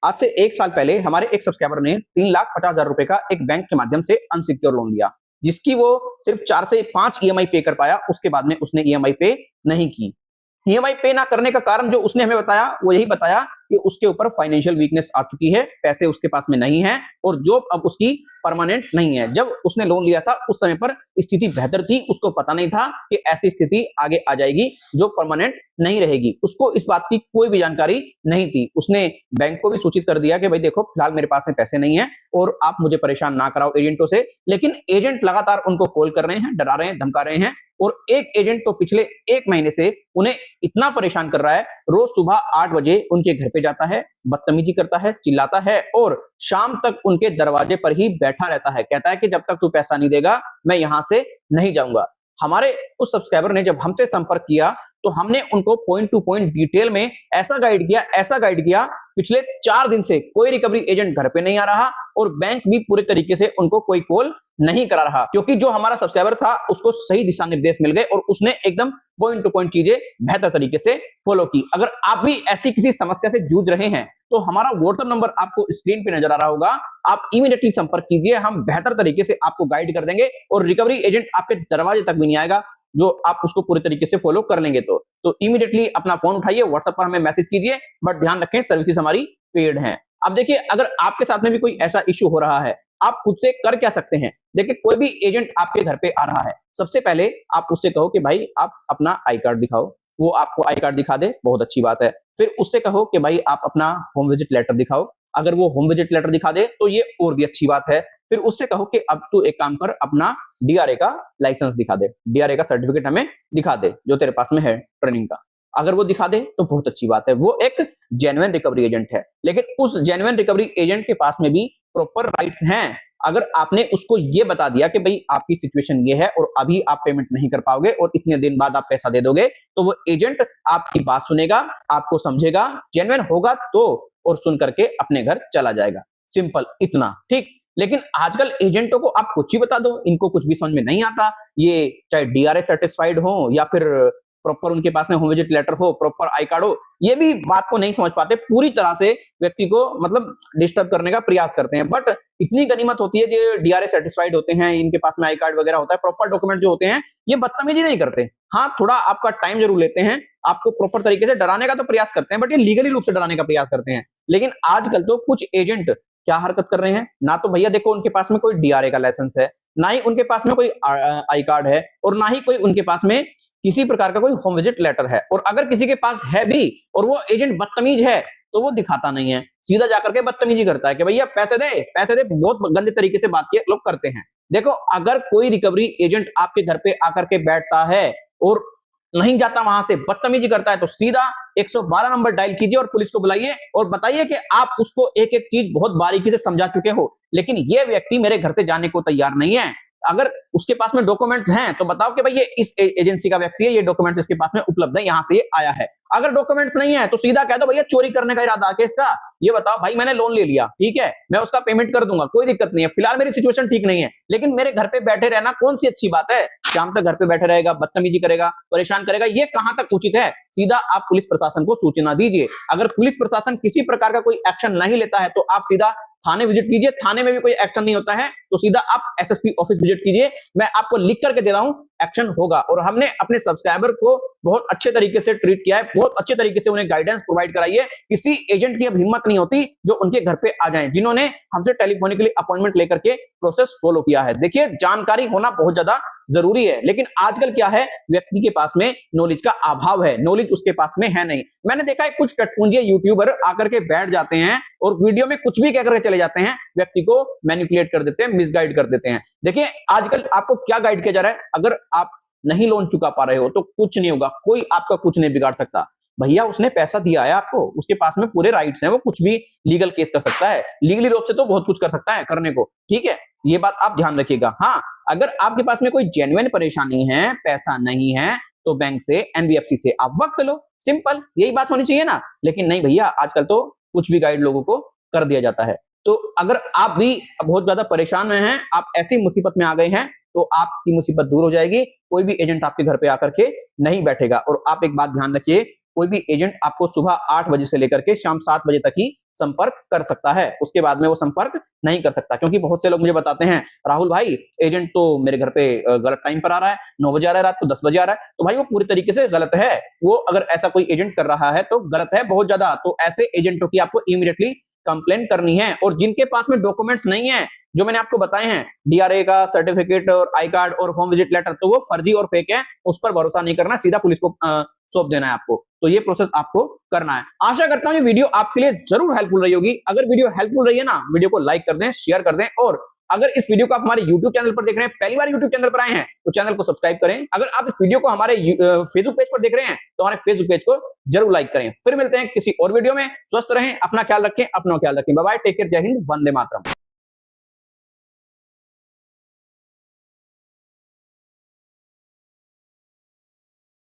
आज से 1 साल पहले हमारे एक सब्सक्राइबर ने 3,50,000 रुपए का एक बैंक के माध्यम से अनसिक्योर लोन लिया, जिसकी वो सिर्फ 4 से 5 ईएमआई पे कर पाया। उसके बाद में उसने ईएमआई पे नहीं की। ईएमआई पे ना करने का कारण जो उसने हमें बताया, वो यही बताया कि उसके ऊपर फाइनेंशियल वीकनेस आ चुकी है, पैसे उसके पास में नहीं है और जॉब अब उसकी परमानेंट नहीं है। जब उसने लोन लिया था उस समय पर स्थिति बेहतर थी, उसको पता नहीं था कि ऐसी स्थिति आगे आ जाएगी जो परमानेंट नहीं रहेगी। उसको इस बात की कोई भी जानकारी नहीं थी। उसने बैंक को भी सूचित कर दिया कि भाई देखो, फिलहाल मेरे पास में पैसे नहीं है और आप मुझे परेशान ना कराओ एजेंटों से। लेकिन एजेंट लगातार उनको कॉल कर रहे हैं, डरा रहे हैं, धमका रहे हैं और एक एजेंट तो पिछले 1 महीने से उन्हें इतना परेशान कर रहा है, रोज सुबह 8 बजे उनके घर पे जाता है, बदतमीजी करता है, चिल्लाता है और शाम तक उनके दरवाजे पर ही बैठा रहता है। कहता है कि जब तक तू पैसा नहीं देगा, मैं यहां से नहीं जाऊंगा। हमारे उस सब्सक्राइबर ने जब हमसे संपर्क किया तो हमने उनको पॉइंट टू पॉइंट डिटेल में ऐसा गाइड किया। पिछले 4 दिन से कोई रिकवरी एजेंट घर पे नहीं आ रहा और बैंक भी पूरे तरीके से उनको कोई कॉल नहीं करा रहा, क्योंकि जो हमारा सब्सक्राइबर था उसको सही दिशा निर्देश मिल गए और उसने एकदम पॉइंट टू पॉइंट चीजें बेहतर तरीके से फॉलो की। अगर आप भी ऐसी किसी समस्या से जूझ रहे हैं तो हमारा व्हाट्सएप नंबर आपको स्क्रीन पे नजर आ रहा होगा, आप इमीडिएटली संपर्क कीजिए। हम बेहतर तरीके से आपको गाइड कर देंगे और रिकवरी एजेंट आपके दरवाजे तक भी नहीं आएगा, जो आप उसको पूरे तरीके से फॉलो कर लेंगे। तो इमीडिएटली अपना फोन उठाइए, व्हाट्सएप पर हमें मैसेज कीजिए, बट ध्यान रखें सर्विसेज हमारी पेड हैं। अब देखिए, अगर आपके साथ में भी कोई ऐसा इश्यू हो रहा है, आप खुद से कर क्या सकते हैं। देखिए, कोई भी एजेंट आपके घर पे आ रहा है, सबसे पहले आप उससे कहो कि भाई आप अपना आई कार्ड दिखाओ। वो आपको आई कार्ड दिखा दे, बहुत अच्छी बात है। फिर उससे कहो कि भाई आप अपना होम विजिट लेटर दिखाओ। अगर वो होम विजिट लेटर दिखा दे तो ये और भी अच्छी बात है। फिर उससे कहो कि अब तू एक काम कर, अपना डीआरए का लाइसेंस दिखा दे, डीआरए का सर्टिफिकेट हमें दिखा दे जो तेरे पास में है ट्रेनिंग का। अगर वो दिखा दे तो बहुत अच्छी बात है, वो एक जेन्युइन रिकवरी एजेंट है। लेकिन उस जेन्युइन रिकवरी एजेंट के पास में भी प्रॉपर राइट्स हैं। अगर आपने उसको ये बता दिया कि भाई आपकी सिचुएशन ये है और अभी आप पेमेंट नहीं कर पाओगे और इतने दिन बाद आप पैसा दे दोगे, तो वो एजेंट आपकी बात सुनेगा, आपको समझेगा, जेन्युइन होगा तो, और सुन करके अपने घर चला जाएगा। सिंपल इतना, ठीक। लेकिन आजकल एजेंटों को आप कुछ ही बता दो, इनको कुछ भी समझ में नहीं आता। ये चाहे डीआरए सेटिस्फाइड हो या फिर प्रॉपर उनके पास में होम विजिट लेटर हो, प्रॉपर आई कार्ड हो, ये भी बात को नहीं समझ पाते। पूरी तरह से व्यक्ति को मतलब डिस्टर्ब करने का प्रयास करते हैं। बट इतनी गनीमत होती है जो डीआरए सेटिस्फाइड होते हैं, इनके पास में आई कार्ड वगैरह होता है, प्रॉपर डॉक्यूमेंट जो होते हैं, ये बदतमीजी नहीं करते। हाँ, थोड़ा आपका टाइम जरूर लेते हैं, आपको प्रॉपर तरीके से डराने का तो प्रयास करते हैं, बट ये लीगली रूप से डराने का प्रयास करते हैं। लेकिन आजकल तो कुछ एजेंट क्या हरकत कर रहे हैं ना, तो भैया देखो उनके पास में कोई डीआरए का लाइसेंस है, ना ही उनके पास में कोई आई कार्ड है और ना ही कोई उनके पास में किसी प्रकार का कोई होम विजिट लेटर है। और अगर किसी के पास है भी और वो एजेंट बदतमीज है तो वो दिखाता नहीं है, सीधा जाकर के बदतमीजी करता है कि भैया पैसे दे पैसे दे। बहुत गंदे तरीके से बात लोग करते हैं। देखो, अगर कोई रिकवरी एजेंट आपके घर पे आकर के बैठता है और नहीं जाता, वहां से बदतमीजी करता है, तो सीधा 112 नंबर डायल कीजिए और पुलिस को बुलाइए और बताइए कि आप उसको एक एक चीज बहुत बारीकी से समझा चुके हो, लेकिन ये व्यक्ति मेरे घर से जाने को तैयार नहीं है। अगर उसके पास में डॉक्यूमेंट्स हैं तो बताओ कि भाई ये इस एजेंसी का व्यक्ति है, ये डॉक्यूमेंट्स इसके पास में उपलब्ध है, यहां से ये आया है। अगर डॉक्यूमेंट्स नहीं है तो सीधा कह दो भैया चोरी करने का इरादा है इसका, ये बताओ भाई मैंने लोन ले लिया, ठीक है, मैं उसका पेमेंट कर दूंगा, कोई दिक्कत नहीं है, फिलहाल मेरी सिचुएशन ठीक नहीं है, लेकिन मेरे घर पे बैठे रहना कौन सी अच्छी बात है। शाम तक घर पे बैठे रहेगा, बदतमीजी करेगा, परेशान करेगा, ये कहां तक उचित है। सीधा आप पुलिस प्रशासन को सूचना दीजिए। अगर पुलिस प्रशासन किसी प्रकार का कोई एक्शन नहीं लेता है तो आप सीधा थाने विजिट कीजिए। थाने में भी कोई एक्शन नहीं होता है तो सीधा आप एसएसपी ऑफिस विजिट कीजिए। मैं आपको लिख करके दे रहा हूं, एक्शन होगा। और हमने अपने सब्सक्राइबर को बहुत अच्छे तरीके से ट्रीट किया है, बहुत अच्छे तरीके से उन्हें गाइडेंस प्रोवाइड कराई है। किसी एजेंट की अब हिम्मत नहीं होती जो उनके घर पे आ जाए, जिन्होंने हमसे टेलीफोनिकली अपॉइंटमेंट लेकर के प्रोसेस फॉलो किया है। देखिए, जानकारी होना बहुत ज्यादा जरूरी है, लेकिन आजकल क्या है, व्यक्ति के पास में नॉलेज का अभाव है, नॉलेज उसके पास में है नहीं। मैंने देखा है कुछ टटपुंजे यूट्यूबर आकर के बैठ जाते हैं और वीडियो में कुछ भी कहकर के चले जाते हैं, व्यक्ति को मैनिपुलेट कर देते हैं, मिसगाइड कर देते हैं। देखिए, आजकल आपको क्या गाइड किया जा रहा है, अगर आप नहीं लोन चुका पा रहे हो तो कुछ नहीं होगा, कोई आपका कुछ नहीं बिगाड़ सकता। भैया उसने पैसा दिया है आपको, उसके पास में पूरे राइट्स हैं, वो कुछ भी लीगल केस कर सकता है, लीगली रूप से तो बहुत कुछ कर सकता है करने को, ठीक है, ये बात आप ध्यान रखिएगा। हाँ, अगर आपके पास में कोई जेन्युइन परेशानी है, पैसा नहीं है, तो बैंक से, एनबीएफसी से आप वक्त लो, सिंपल, यही बात होनी चाहिए ना। लेकिन नहीं भैया, आजकल तो कुछ भी गाइड लोगों को कर दिया जाता है। तो अगर आप भी बहुत ज्यादा परेशान हैं, आप ऐसी मुसीबत में आ गए हैं, तो आपकी मुसीबत दूर हो जाएगी। कोई भी एजेंट आपके घर पे आकर के नहीं बैठेगा। और आप एक बात ध्यान रखिए, कोई भी एजेंट आपको सुबह 8 बजे से लेकर के शाम 7 बजे तक ही संपर्क कर सकता है, उसके बाद में वो संपर्क नहीं कर सकता। क्योंकि बहुत से लोग मुझे बताते हैं, राहुल भाई एजेंट तो मेरे घर पे गलत टाइम पर आ रहा है, 9 बजे आ रहा है, रात को 10 बजे आ रहा है। तो भाई वो पूरी तरीके से गलत है। वो अगर ऐसा कोई एजेंट कर रहा है तो गलत है बहुत ज्यादा। तो ऐसे एजेंटों की आपको इमीडिएटली कंप्लेंट करनी है। और जिनके पास में डॉक्यूमेंट्स नहीं है, जो मैंने आपको बताए हैं, डीआरए का सर्टिफिकेट और आई कार्ड और होम विजिट लेटर, तो वो फर्जी और फेक है, उस पर भरोसा नहीं करना, सीधा पुलिस को सौंप देना है आपको। तो ये प्रोसेस आपको करना है। आशा करता हूं ये वीडियो आपके लिए जरूर हेल्पफुल रही होगी। अगर वीडियो हेल्पफुल रही है ना, वीडियो को लाइक कर दें, शेयर कर दें। और अगर इस वीडियो को आप हमारे YouTube चैनल पर देख रहे हैं, पहली बार YouTube चैनल पर आए हैं, तो चैनल को सब्सक्राइब करें। अगर आप इस वीडियो को हमारे फेसबुक पेज पर देख रहे हैं, तो हमारे फेसबुक पेज को जरूर लाइक करें। फिर मिलते हैं किसी और वीडियो में। स्वस्थ रहें, अपना ख्याल रखें, अपना ख्याल रखें। बाय बाय, टेक केयर, जय हिंद, वंदे मातरम।